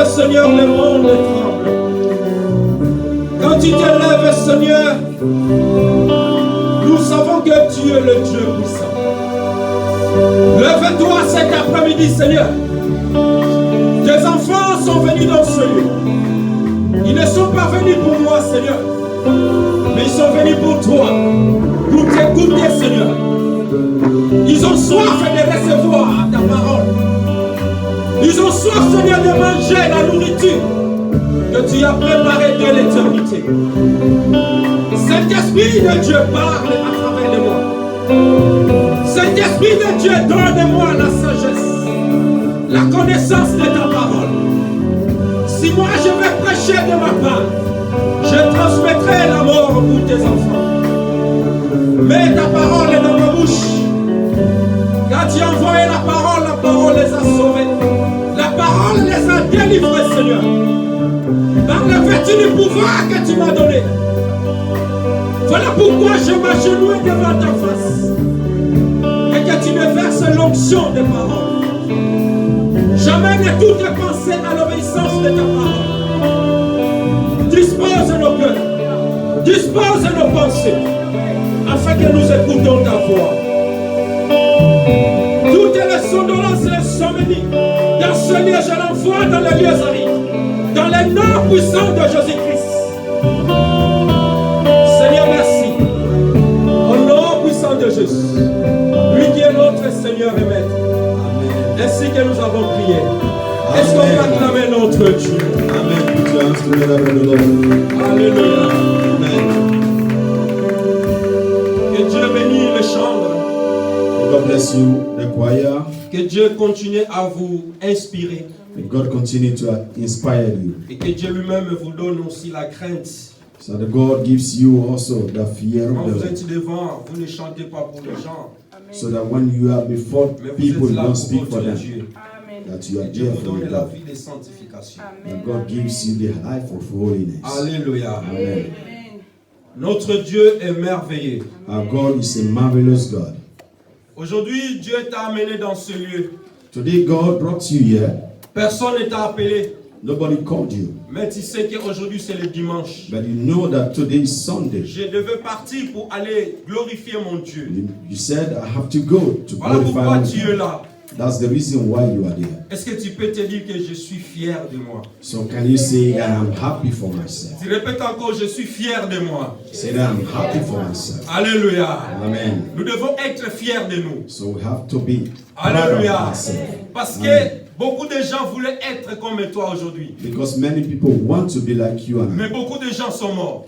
Seigneur, le monde tremble. Quand tu te lèves, Seigneur, nous savons que tu es le Dieu puissant. Lève-toi cet après-midi, Seigneur. Tes enfants sont venus dans ce lieu. Ils ne sont pas venus pour moi, Seigneur, mais ils sont venus pour toi, pour t'écouter, Seigneur. Ils ont soif de recevoir ta parole. Ils ont soif, Seigneur, de manger la nourriture que tu as préparée de l'éternité. Saint-Esprit de Dieu, parle à travers de moi. Saint-Esprit de Dieu, donne-moi la sagesse, la connaissance de ta parole. Si moi je vais prêcher de ma part, je transmettrai la mort pour tes enfants. Mets ta parole dans ma bouche. Quand tu as envoyé la parole les a sauvés. La parole les a délivrés, Seigneur. Par le vertu du pouvoir que tu m'as donné. Voilà pourquoi je m'agenouille devant ta face. Et que tu me verses l'onction des paroles. J'amène toutes les pensées à l'obéissance de ta parole. Dispose nos cœurs. Dispose nos pensées. Afin que nous écoutons ta voix. Toutes les sondolences et les sommeries dans ce lieu, je l'envoie dans les lieux arides. Dans le nom puissant de Jésus-Christ. Seigneur, merci. Au nom puissant de Jésus. Lui qui est notre Seigneur et Maître. Amen. Ainsi que nous avons prié. Est-ce qu'on peut acclamer notre Dieu? Amen. Alléluia. Amen. Que Dieu bénisse les chambres. God bless you, the choir. Que Dieu continue à vous inspirer. May God continue to inspire you. Et que Dieu lui-même vous donne aussi la crainte So that God gives you also the fear Quand of vous the Lord. êtes devant, vous ne chantez pas pour les gens, So that when you are before mais vous people, êtes you là don't pour speak for votre them. Dieu. That you are Et Dieu there vous for donne your la God. vie de sanctification. That God gives you the life of holiness. Alléluia. Amen. Notre Dieu est merveilleux. Our God is a marvelous God. Aujourd'hui, Dieu t'a amené dans ce lieu. Today God brought you here. Personne ne t'a appelé. Nobody called you. Mais tu sais qu'aujourd'hui c'est le dimanche. But you know that today is Sunday. Je devais partir pour aller glorifier mon Dieu. You said, I have to go to Voilà pourquoi glorify tu es God. là. That's the reason why you are there. Est-ce que tu peux te dire que je suis fier de moi? So can you say, I am happy for myself? Tu répètes encore, je suis fier de moi. Say that I'm happy for myself. Alléluia. Amen. Nous devons être fiers de nous. So we have to be proud Alléluia. of ourselves. Parce que Amen. beaucoup de gens voulaient être comme toi aujourd'hui. Because many people want to be like you and I. Mais beaucoup de gens sont morts.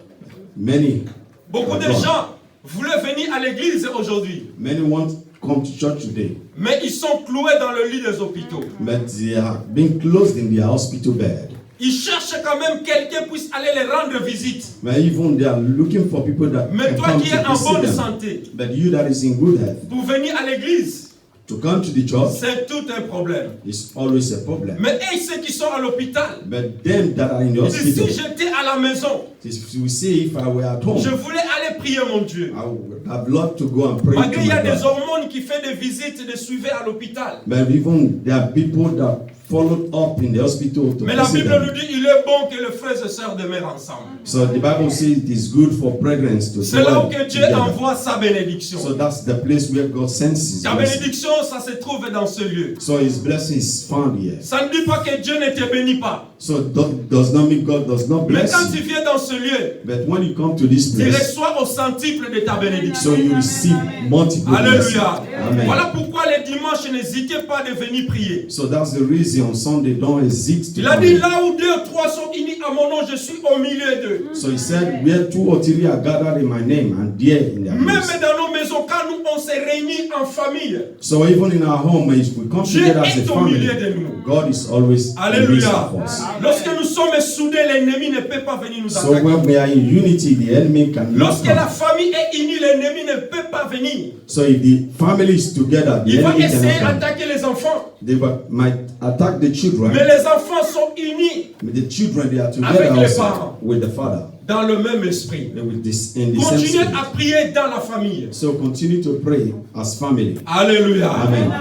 Many. Beaucoup are de gone. gens voulaient venir à l'église aujourd'hui. Many want to come to church today. Mais ils sont cloués dans le lit des hôpitaux. But they are being closed in their hospital bed. Ils cherchent quand même quelqu'un qui puisse aller les rendre visite. But even they are looking for people that Mais can toi come qui es to en visit bonne them. santé, But you that is in good health, pour venir à l'église, to come to the church c'est tout un problème. is always a problem. Mais et ceux qui sont à l'hôpital, But them that are in the ils disent, si hospital, j'étais à la maison, we say if I were at home, je voulais aller prier mon Dieu. I would have loved to go and pray Malgré to il y a my des God. hormones qui font des visites et des suivis à l'hôpital. But even there are people that followed up in the hospital to Mais la visit Bible them. nous dit, il est bon que les frères et sœurs demeurent ensemble. So the Bible says it is good for brethren to C'est là où dwell que Dieu together. envoie sa bénédiction. So that's the place where God sends His Sa blessing. bénédiction, ça se trouve dans ce lieu. So His blessing is found here. Ça ne dit pas que Dieu ne te bénit pas. So that does not mean God does not Mais bless quand tu you. viens dans ce lieu, But when you come to this tu place, reçois au centuple de ta bénédiction. so you receive multiple blessings. Alléluia. Amen. Voilà pourquoi les dimanches, n'hésitez pas de venir prier. So that's the reason on Sunday don't hesitate to Il a come. dit, là où 2 ou 3 sont unis à mon nom, je suis au milieu d'eux. So he said, where 2 or 3 are gathered in my name, and there in their Même midst. dans nos maisons, quand nous on se réunit en famille, So even in our home, if we come Dieu together as a est au milieu family, de nous. God is always in the midst Alléluia. of us. Lorsque nous sommes soudés, l'ennemi ne peut pas venir nous So attaquer. when we are in unity, the enemy cannot Lorsque la come. famille est unie, l'ennemi ne peut pas venir. So if the family is together, the Il va enemy essayer cannot come. d'attaquer les enfants. They might attack the children. Mais les enfants sont unis But the children, they are Avec together les also parents. with the father. dans le même esprit. With this, in the same Continuez spirit. à prier dans la famille. So continue to pray as family. Alléluia. Amen.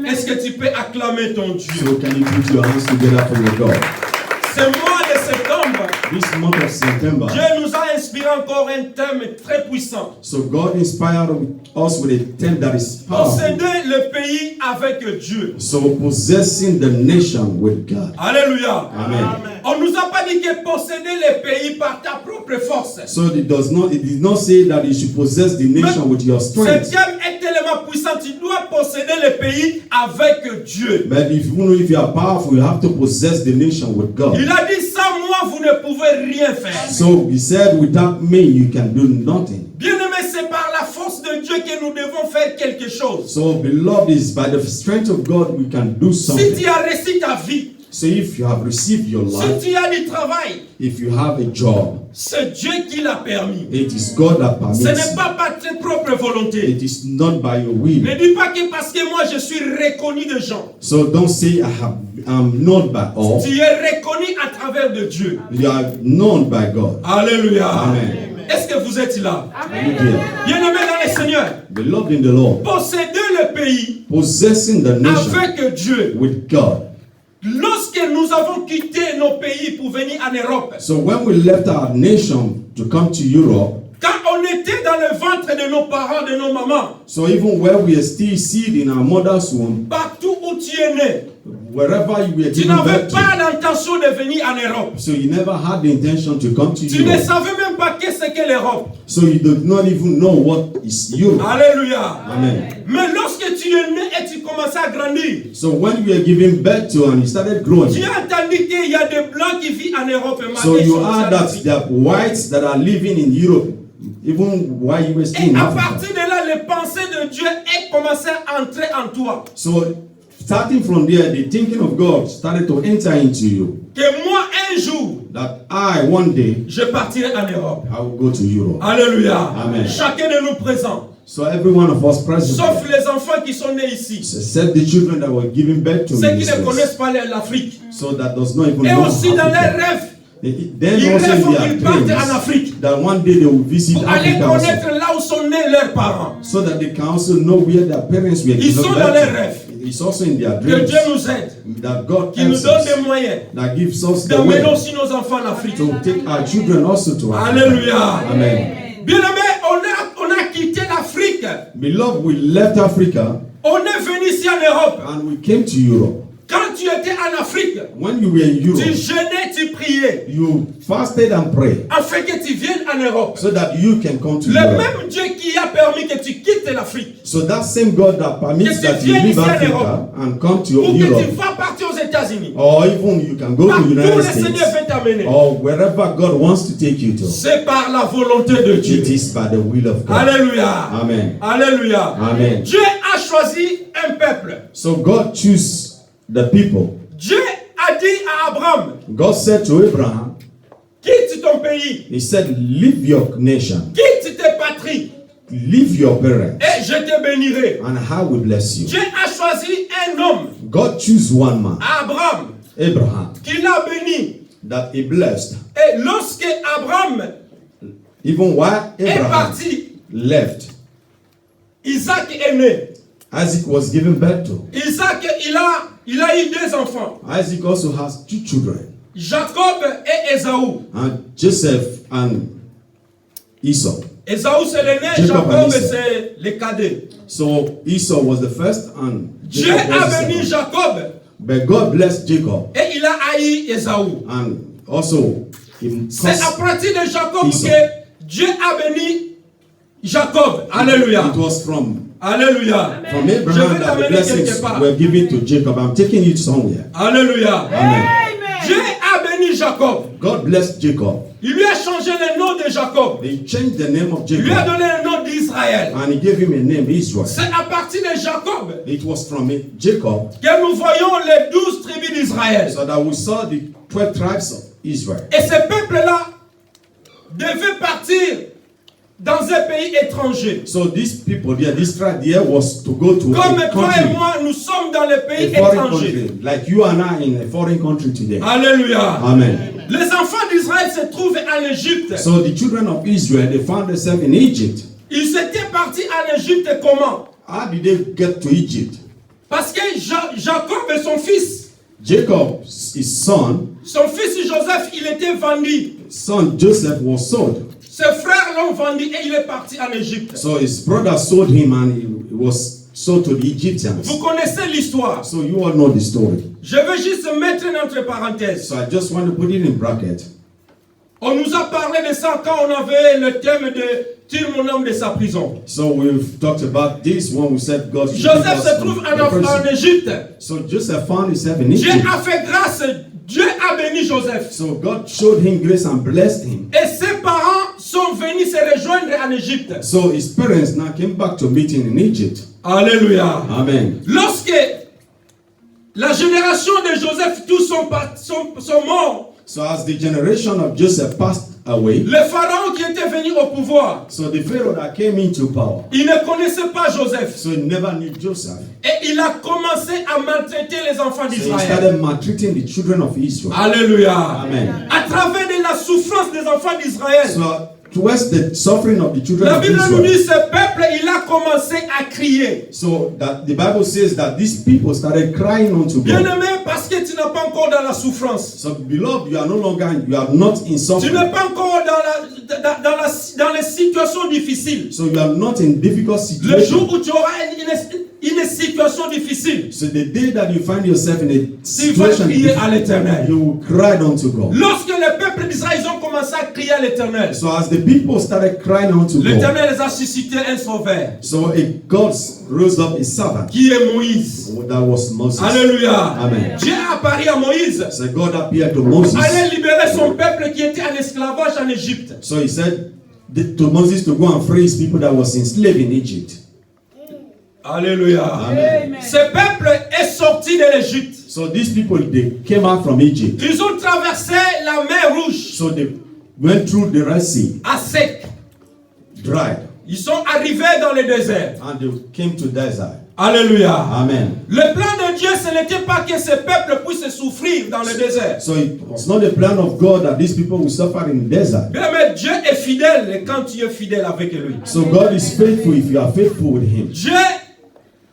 Est-ce que tu peux acclamer ton Dieu? So can you put your hands together for your God? Ce mois de septembre, This month of September, Dieu nous a inspiré encore un thème très puissant. so God inspired us with a theme that is powerful. Posséder le pays avec Dieu. So possessing the nation with God. Alléluia. Amen. On nous a pas dit que posséder le pays par ta propre force. So it did not say that you should possess the nation with your Ce strength. thème est tellement puissant, tu dois posséder le pays avec Dieu. But if you are powerful, you have to possess the nation with God. Il a dit, sans moi, vous ne pouvez rien faire. So he said, without me, you can do nothing. Bien-aimé, c'est par la force de Dieu que nous devons faire quelque chose. So beloved, is by the strength of God we can do Si something. tu as réussi ta vie, So if you have received your si life, tu as du travail, if you have a job, c'est Dieu qui l'a permis. it is God that Ce permits. n'est pas par ta propre volonté. It is not by your will. Ne dis pas que parce que moi je suis reconnu de gens. So don't say I'm known by all. Tu es reconnu à travers de Dieu. You are known by God. Alléluia. Amen. Est-ce que vous êtes là? Look here. Bien-aimé dans le Seigneur, Beloved in the Lord, posséder le pays possessing the nation avec Dieu. with God. Lorsque nous avons quitté nos pays pour venir en Europe, So when we left our nation to come to Europe, quand on était dans le ventre de nos parents, de nos mamans, so even where we are still seed in our mother's womb, partout où tu es né, wherever you were tu given n'avais birth to, pas l'intention de venir en Europe. so you never had the intention to come to Tu ne Europe. savais même pas qu'est-ce que l'Europe. So you do not even know what is Europe. Alléluia. Amen. Mais lorsque tu es né et tu commençais à grandir, So when you were given birth to and you started growing, tu as entendu qu'il y a des blancs qui vivent en Europe. so you heard that there are whites that are living in Europe, even while you were still Et in à Africa. partir de là, les pensées de Dieu ont commencé à entrer en toi. So starting from there, the thinking of God started to enter into you. Que moi, un jour, that I one day je partirai en Europe. I will go to Europe. Alléluia. Amen. Chacun de nous présents, So every one of us present, sauf les enfants qui sont nés ici, except the children that were given birth to ceux in qui this ne place, connaissent pas l'Afrique. so that does not even Et know aussi dans leurs Africa. rêves, Then ils also rêvent in their qu'ils partent en dreams Afrique that one day they will visit pour aller Africa also, connaître là où sont nés leurs parents. so that they can also know where their parents were Ils given sont birth dans leurs to. rêves. It's also in their Que dreams Dieu nous aide, that God qu'il nous helps donne des us, moyens that gives us the d'amener way aussi nos enfants en Afrique. to take our children also to Africa. Alléluia. Amen. Bien-aimés, on a quitté l'Afrique. Beloved, we left Africa On est venu ici en Europe. and we came to Europe. Quand tu étais en Afrique, When you were in tu Europe, jeûnais, tu priais, you fasted and prayed afin que tu viennes en Europe. so that you can come to Le Europe. même Dieu qui a permis que tu quittes l'Afrique, So that same God that permits Que tu that you viennes leave ici en Africa Europe. and come to ou que Europe, tu vas partir aux États-Unis, or even you can go to partout the le United Seigneur States, veut t'amener, or wherever God wants to take you to. c'est par la volonté de Dieu. It is by the will of God. Alléluia. Amen. Alléluia. Amen. Dieu a choisi un peuple. So God choose the people. Dieu a dit à Abraham, God said to Abraham, quitte ton pays, He said, leave your nation, quitte tes patries, leave your parents, et je te bénirai. and I will bless you. Dieu a choisi un homme, God choose one man, Abraham, Abraham, qui l'a béni. that He blessed. Et lorsque Abraham Even while est Abraham parti, left, Isaac est né. Isaac was given birth to. Isaac, il a eu deux enfants, Isaac also has two children, Jacob et Ésaü. and Joseph and Esau. Ésaü c'est l'aîné, Jacob and Jacob Esau. c'est le cadet. So Esau was the first, and Dieu Jacob a was the béni second. Jacob But God blessed Jacob, et il a haï Ésaü. and also he C'est à caused, partir de Jacob Esau. que Dieu a béni Jacob. Alléluia. it was from Alléluia. From Je Abraham vais that the t'amener blessings quelque part. were given to Jacob. I'm taking you somewhere. Alléluia. Amen. Dieu a béni Jacob. God blessed Jacob. Il lui a changé le nom de Jacob. They changed the name of Il lui a Jacob, donné le nom d'Israël. and he gave him a name, Israel. C'est à partir de Jacob It was from Jacob, que nous voyons les 12 tribus d'Israël. so that we saw the 12 tribes of Israel. Et ce peuple-là devait partir dans un pays étranger. So these people there, this tribe there was to go to Comme a toi et country, moi, nous sommes dans les pays a foreign étrangers. country, like you and I in a foreign country today. Alléluia. Amen. Les enfants d'Israël se trouvent en Égypte. So the children of Israel, they found themselves in Egypt. Ils étaient partis en Égypte comment? How did they get to Egypt? Parce que Jacob et son fils, Jacob, his son Joseph, il était vendu. Joseph was sold. Ses frères l'ont vendu et il est parti en Égypte. So his brother sold him, and he was sold to the Egyptians. Vous connaissez l'histoire. So you all know the story. Je veux juste mettre une entre parenthèses. So I just want to put it in bracket. On nous a parlé de ça quand on avait le thème de tire mon homme de sa prison. So we've talked about this when we said God. Joseph se trouve en Égypte. So Joseph found himself in Dieu Egypt. a fait grâce. Dieu a béni Joseph. So God showed him grace and blessed him. Et ses parents sont venus se rejoindre en Égypte. So his parents now came back to meet him in Egypt. Alléluia. Amen. Lorsque la génération de Joseph, tous sont morts. So as the generation of Joseph passed away, Le pharaon qui était venu au pouvoir, so the Pharaoh that came into power, il ne connaissait pas Joseph. so he never knew Joseph. Et il a commencé à maltraiter les enfants So he d'Israël. started maltreating the children of Israel. Alléluia. Amen. À travers de la souffrance des enfants d'Israël. So towards the suffering of the children La of Bible nous dit Israel, ce peuple, il a commencé à crier. so that the Bible says that these people started crying unto God. Bien-aimé, parce que tu n'es pas encore dans la souffrance. So beloved, you are no longer, you are not in Tu suffering. n'es pas encore dans les situations difficiles. So you are not in difficult Le jour situation. où tu auras une situation difficile, So the day that you find yourself in a tu vas situation, crier à l'Éternel. you will cry unto God. Lorsque le peuple d'Israël ils ont commencé à crier à l'Éternel, So as the people started crying unto God, l'Éternel les a suscité un sauveur so God rose up a servant, qui est Moïse. that was Moses. Alléluia. Amen. Dieu a apparu à Moïse. So God appeared to Moses. Allait libérer son peuple qui était en esclavage en Égypte. So he said to Moses to go and free his people that was enslaved in Egypt. Alléluia. Amen. Ce peuple est sorti de l'Égypte. So these people, they came out from Egypt. Ils ont traversé la mer Rouge So they went through the Red Sea, à sec. dried, Ils sont arrivés dans le désert. and they came to desert. Alléluia. Amen. Le plan de Dieu, ce n'était pas que ce peuple puisse souffrir dans le désert. So it was not the plan of God that these people will suffer in the desert. Bien, mais Dieu est fidèle quand tu es fidèle avec lui. So God is faithful if you are faithful with Him. Dieu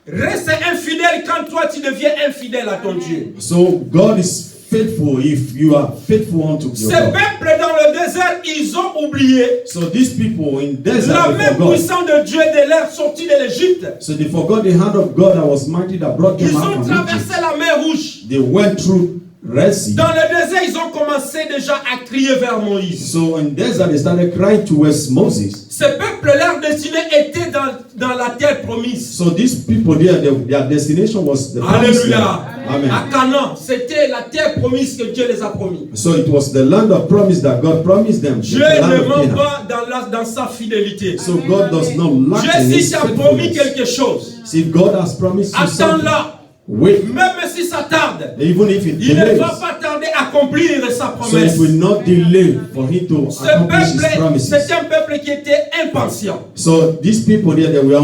reste infidèle quand toi tu deviens infidèle à ton Dieu. So God is faithful if you are faithful unto Ces your God. peuples dans le désert, ils ont oublié So these people in la desert, main they forgot. puissante de Dieu de leur sortie de l'Égypte. So they forgot the hand of God that was mighty that brought them Ils out ont from traversé Egypt. la mer Rouge. They went through Red Sea. Dans le désert, ils ont commencé déjà à crier vers Moïse. So in desert, they started crying towards Moses. Ces peuples, leur destinée était dans la terre promise. So these people there, their destination was the promised Alléluia. land. Amen. À Canaan, c'était la terre promise que Dieu les a promis. So it was the land of promise that God promised them. Dieu the land ne of ment Canaan. pas dans sa fidélité. So God does not lack Dieu, in si His tu as promis faithfulness. quelque chose, See, if God has promised you something, attends-la. wait. Même si ça tarde, Even if it il ne delays, va pas tarder à accomplir sa so promesse. it will not delay for Him to Ce accomplish His peuple, promises. c'est un peuple qui était impatient. So these people there, they were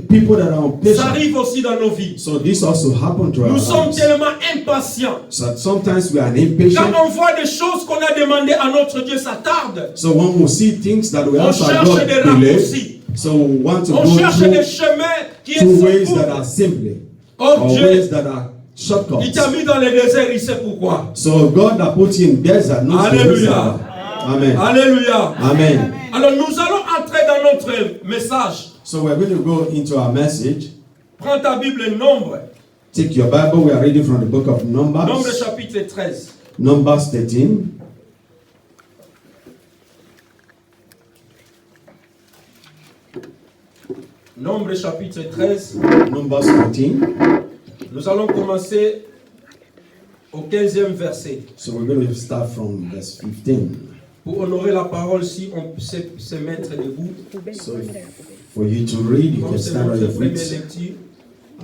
people that are Ça impatient. arrive aussi dans nos vies. So this also happened to our Nous sommes lives. tellement impatients. So sometimes we are Quand impatient. on voit des choses qu'on a demandées à notre Dieu, ça tarde. So when we see things that we On ask our cherche God des delay, raccourcis. so we want to On go cherche des through chemins qui two ways sont that courts. are simply, Oh or Dieu, ways that are il shortcuts. t'a mis dans le désert, il sait pourquoi. So God that put you in desert knows the Alléluia. reason. Amen. Alléluia. Amen. Alors nous allons entrer dans notre message. So we're going to go into our message. Prends ta Bible, Nombre. Take your Bible. We are reading from the book of Nombre Numbers. chapitre 13. Numbers 13. Nombre chapitre 13. Numbers 13. Nous allons commencer au 15e verset. So we're going to start from verse 15. Pour honorer la parole, si on sait se mettre debout, So for you to read, you comme can c'est stand on notre your première feet. lecture.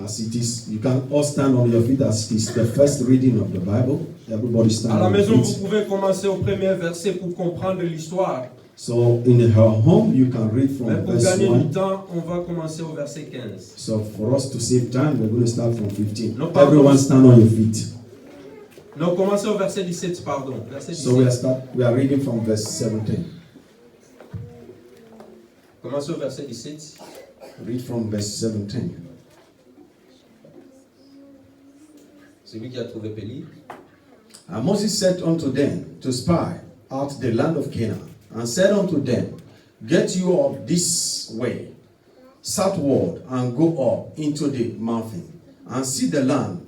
As it is, you can all stand on your feet as it is the first reading of the Bible. Everybody stand À la on your maison, vous feet. pouvez commencer au premier verset pour comprendre l'histoire. So in her home, you can read Mais from pour verse gagner 1. du temps, on va commencer au verset 15. So for us to save time, we're going to start from 15. No problem. Everyone stand on your feet. Non, commencez au verset 17, pardon. Verset 17. So we are reading from verse 17. Commencez au verset 17. Read from verse 17. Celui qui a trouvé peut lire. And Moses said unto them to spy out the land of Canaan, and said unto them, Get you up this way, southward, and go up into the mountain, and see the land,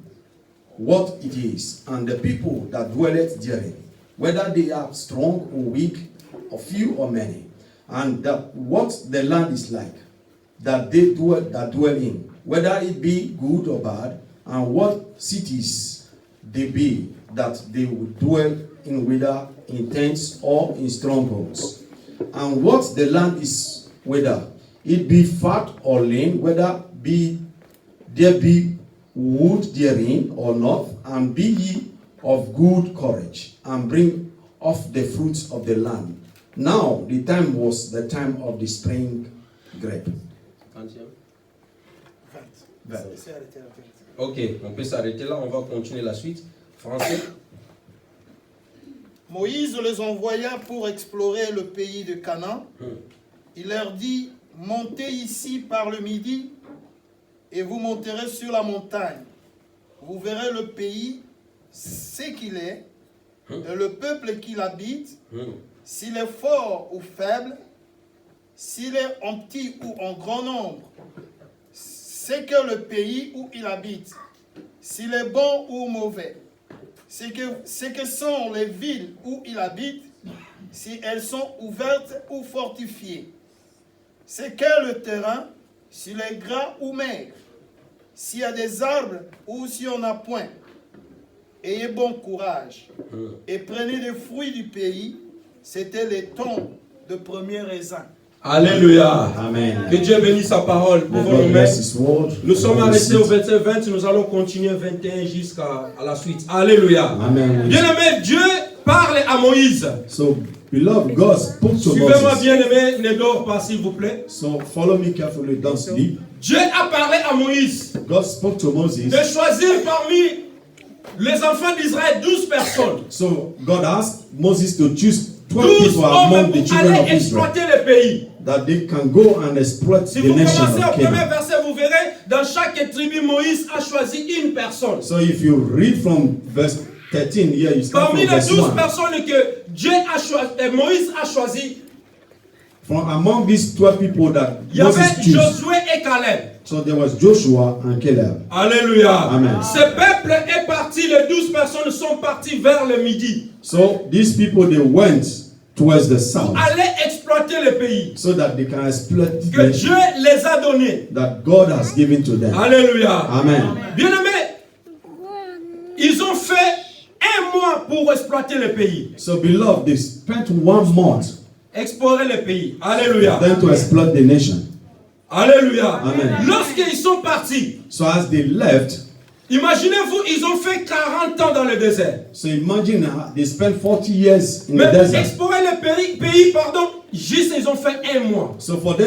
what it is, and the people that dwelleth therein, whether they are strong or weak, or few or many, and that what the land is like, that they dwell in, whether it be good or bad, and what cities they be, that they would dwell in, whether in tents or in strongholds, and what the land is, whether it be fat or lean, whether there be wood therein or not, and be ye of good courage, and bring off the fruits of the land. Now the time was the time of the spring grape. 20e. 20. Ok, on peut s'arrêter là, on va continuer la suite. Français. Moïse les envoya pour explorer le pays de Canaan. Il leur dit, montez ici par le midi et vous monterez sur la montagne. Vous verrez le pays, ce qu'il est, et le peuple qui l'habite, s'il est fort ou faible, s'il est en petit ou en grand nombre. C'est que le pays où il habite, s'il est bon ou mauvais. C'est que sont les villes où il habite, si elles sont ouvertes ou fortifiées. C'est que le terrain, s'il est gras ou maigre, s'il y a des arbres ou s'il n'y en a point. Ayez bon courage et prenez des fruits du pays. C'était les tons de premier raisin. Alléluia. Amen. Que Dieu bénisse sa parole. Pouvons nous God bless mettre. His word. Nous sommes And arrêtés au sit. verset 20. Nous allons continuer 21 jusqu'à la suite. Alléluia. Amen. Bien-aimé, Dieu parle à Moïse. So, beloved, God spoke to Suivez-moi, Moses. bien-aimé, ne dors pas s'il vous plaît. So, follow me carefully, don't sleep. Dieu a parlé à Moïse God spoke to Moses. de choisir parmi les enfants d'Israël 12 personnes. So, God asked Moses to choose 12 12 people hommes among the pour children aller of Israel exploiter le pays. that they can go and exploit Si the vous nation commencez au of premier Canaan. verset, vous verrez, dans chaque tribu, Moïse a choisi une personne. So, if you read from verse 13 here, you start Parmi from les verse 12 1. personnes que Dieu a choisi, Moïse a choisi, From among these 12 people that il y avait Moses chose, Josué et Caleb. so there was Joshua and Caleb. Alléluia. Amen. Ce peuple est parti, les 12 personnes sont parties vers le midi. So these people, they went towards the south Aller exploiter le pays so that they can exploit the que Dieu nation les a donné. that God has given to them. Alléluia. Amen. Bien aimé, ils ont fait un mois pour exploiter le pays. So beloved, they spent 1 month Explorer le pays. Alléluia. then to exploit the nation. Alléluia. Amen. Lorsqu'ils sont partis, So as they left, imaginez-vous, ils ont fait 40 ans dans le désert. so imagine they spent 40 years in Mais the pour desert. explorer le pays, juste ils ont fait un mois. So for them